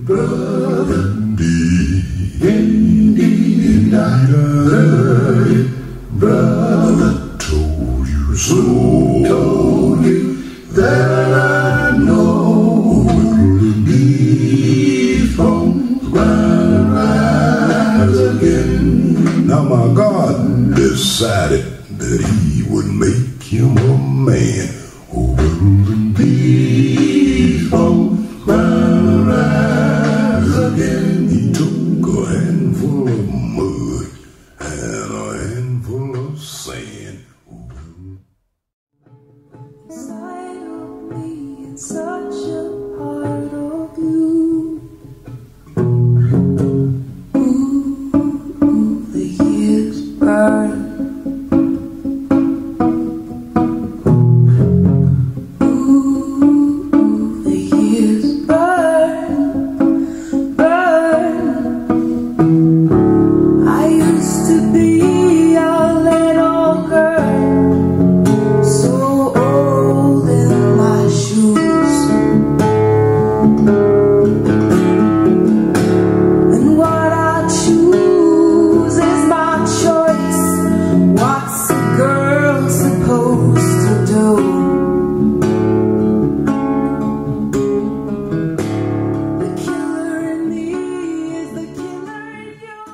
brother, brother, told you so, told you that I know these bones gonna rise again. Now my God decided that he would make him a man. Oh, these bones gonna rise again. He took a handful of mud and a handful of sand. Inside of me, it's such a part of you. Ooh, the years burn. Ooh, the years burn, burn. I used to be all that all girl, so old in my shoes. And what I choose is my choice. What's a girl supposed to do? The killer in me is the killer in you.